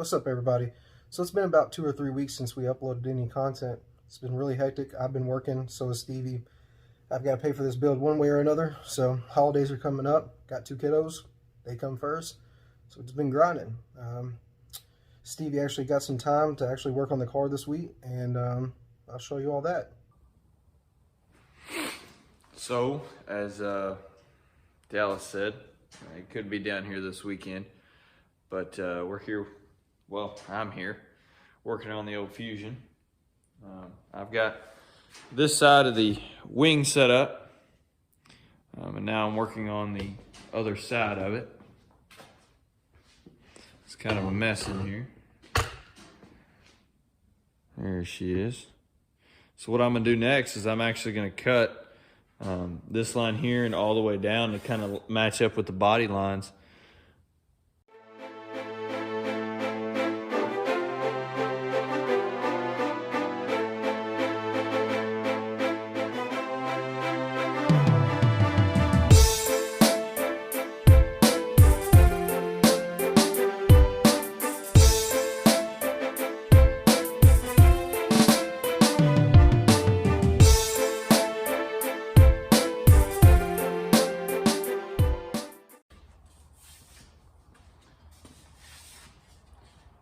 What's up, everybody? So it's been about 2 or 3 weeks since we uploaded any content. It's been really hectic. I've been working, so is Stevie. I've got to pay for this build one way or another. So holidays are coming up. Got 2 kiddos. They come first. So it's been grinding. Stevie actually got some time to actually work on the car this week, and I'll show you all that. So, as Dallas said, it could be down here this weekend, but we're here. Well, I'm here working on the old Fusion. I've got this side of the wing set up, and now I'm working on the other side of it. It's kind of a mess in here. There she is. So what I'm gonna do next is I'm actually gonna cut this line here and all the way down to kind of match up with the body lines.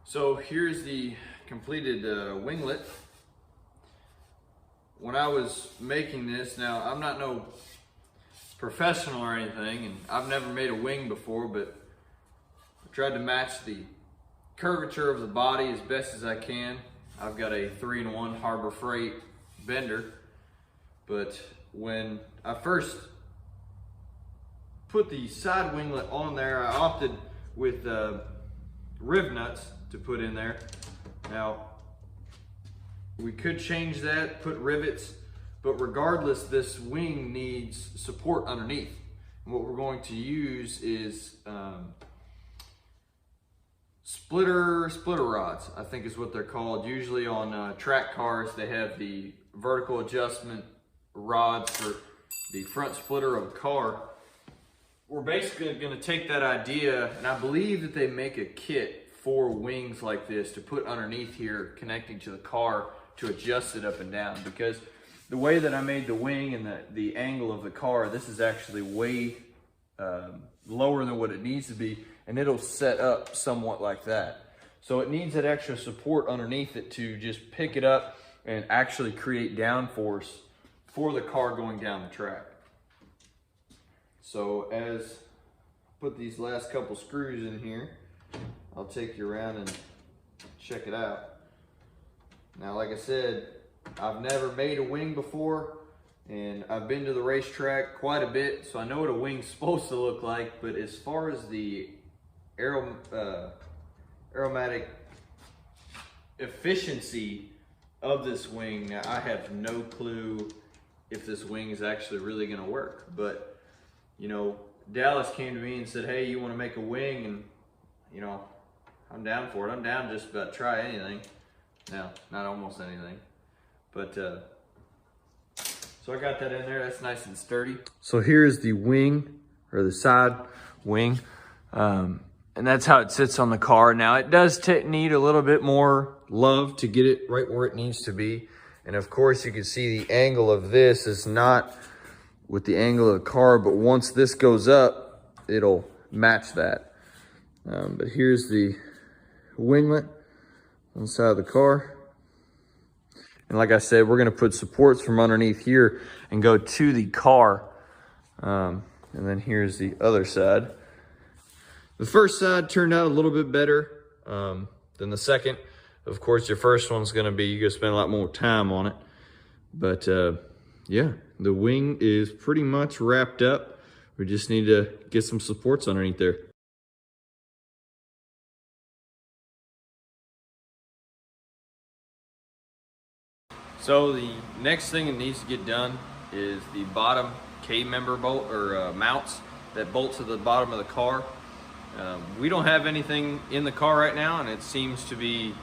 So here's the completed winglet. When I was making this, now I'm not no professional or anything, and I've never made a wing before, but I tried to match the curvature of the body as best as I can. I've got a 3-in-1 Harbor Freight bender, but when I first put the side winglet on there, I opted with riv nuts to put in there. Now, we could change that, put rivets, but regardless, this wing needs support underneath. And what we're going to use is splitter rods, I think is what they're called. Usually on track cars, they have the vertical adjustment rods for the front splitter of a car. We're basically going to take that idea, and I believe that they make a kit for wings like this to put underneath here, connecting to the car to adjust it up and down. Because the way that I made the wing and the angle of the car, this is actually way lower than what it needs to be, and it'll set up somewhat like that. So it needs that extra support underneath it to just pick it up and actually create downforce for the car going down the track. So as I put these last couple screws in here, I'll take you around and check it out. Now, like I said, I've never made a wing before, and I've been to the racetrack quite a bit, so I know what a wing's supposed to look like. But as far as the aeromatic efficiency of this wing, now I have no clue if this wing is actually really going to work. But you know, Dallas came to me and said, "Hey, you want to make a wing?" And you know, I'm down for it. I'm down just about to try anything. No, not almost anything. But, so I got that in there. That's nice and sturdy. So here's the wing, or the side wing. And that's how it sits on the car. Now, it does need a little bit more love to get it right where it needs to be. And of course, you can see the angle of this is not with the angle of the car, but once this goes up, it'll match that. But here's the winglet on the side of the car. And like I said, we're gonna put supports from underneath here and go to the car. And then here's the other side. The first side turned out a little bit better than the second. Of course, your first one's gonna be, you're gonna spend a lot more time on it. But yeah, the wing is pretty much wrapped up. We just need to get some supports underneath there. So the next thing that needs to get done is the bottom K-member bolt or mounts that bolt to the bottom of the car. We don't have anything in the car right now, and it seems to be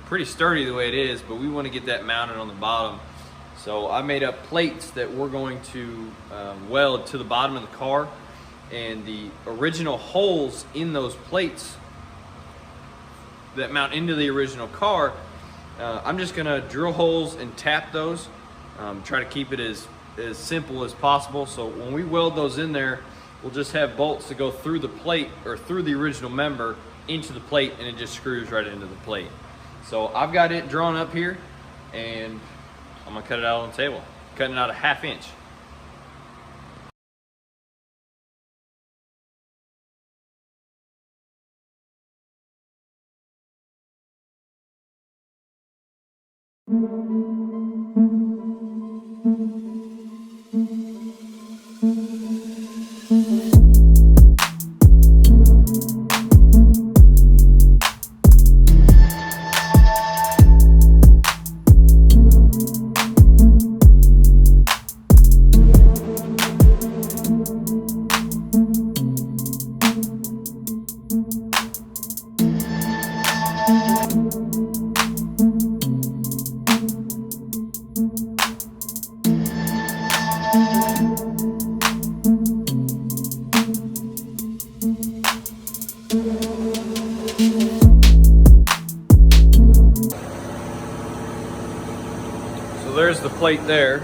pretty sturdy the way it is, but we want to get that mounted on the bottom. So I made up plates that we're going to weld to the bottom of the car, and the original holes in those plates that mount into the original car, I'm just gonna drill holes and tap those. Try to keep it as simple as possible. So when we weld those in there, we'll just have bolts to go through the plate or through the original member into the plate, and it just screws right into the plate. So I've got it drawn up here, and I'm gonna cut it out on the table. Cutting it out a 1/2 inch. There's the plate there.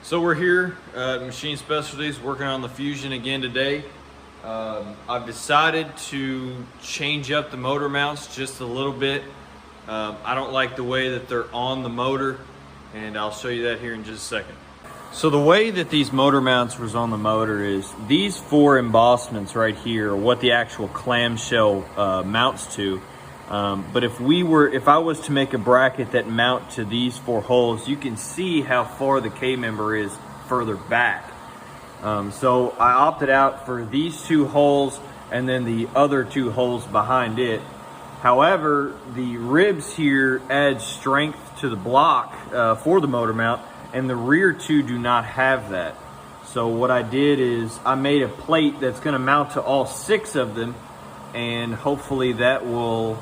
So we're here at Machine Specialties working on the Fusion again today. I've decided to change up the motor mounts just a little bit. I don't like the way that they're on the motor, and I'll show you that here in just a second. So the way that these motor mounts was on the motor is these 4 embossments right here are what the actual clamshell mounts to. But if I was to make a bracket that mount to these 4 holes, you can see how far the K-member is further back. So I opted out for these 2 holes and then the other 2 holes behind it. However, the ribs here add strength to the block for the motor mount, and the rear 2 do not have that. So what I did is I made a plate that's going to mount to all 6 of them, and hopefully that will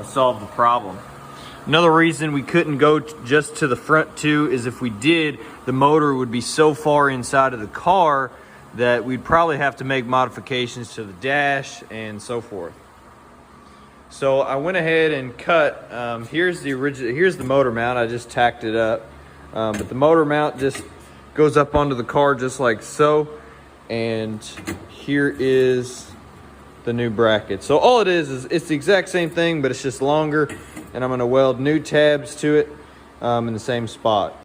solve the problem. Another reason we couldn't go just to the front 2 is if we did, the motor would be so far inside of the car that we'd probably have to make modifications to the dash and so forth. So I went ahead and cut, here's the motor mount. I just tacked it up, but the motor mount just goes up onto the car just like so, and here is the new bracket. So all it is it's the exact same thing, but it's just longer, and I'm going to weld new tabs to it in the same spot.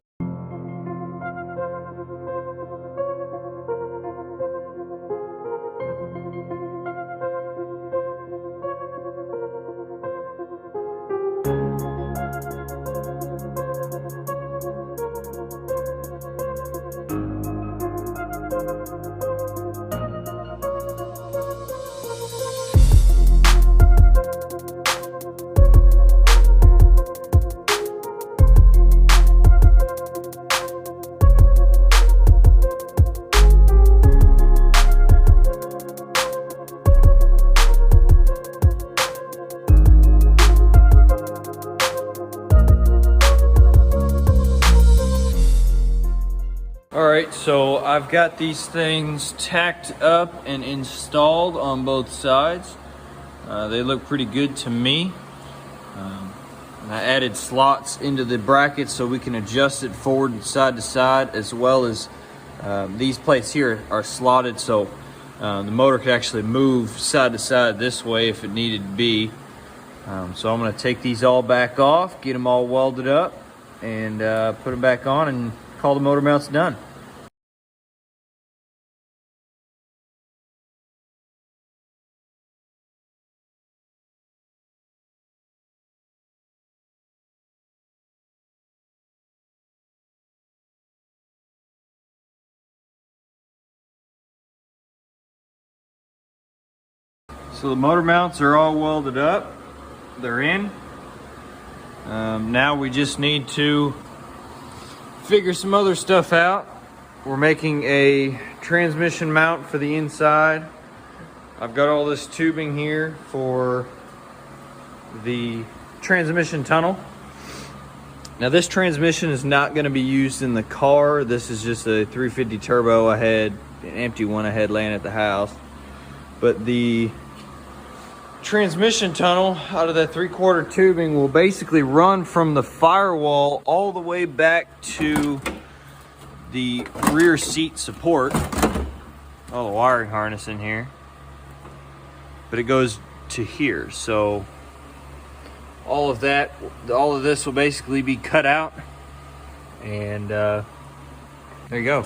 Alright, so I've got these things tacked up and installed on both sides. They look pretty good to me. And I added slots into the brackets so we can adjust it forward and side to side, as well as these plates here are slotted so the motor could actually move side to side this way if it needed to be. So I'm going to take these all back off, get them all welded up, and put them back on and call the motor mounts done. So the motor mounts are all welded up. They're in. Now we just need to figure some other stuff out. We're making a transmission mount for the inside. I've got all this tubing here for the transmission tunnel. Now this transmission is not going to be used in the car. This is just a 350 turbo I had, an empty one I had laying at the house. But the transmission tunnel out of that 3/4 tubing will basically run from the firewall all the way back to the rear seat support. All the wiring harness in here, but it goes to here. So all of this will basically be cut out, and there you go.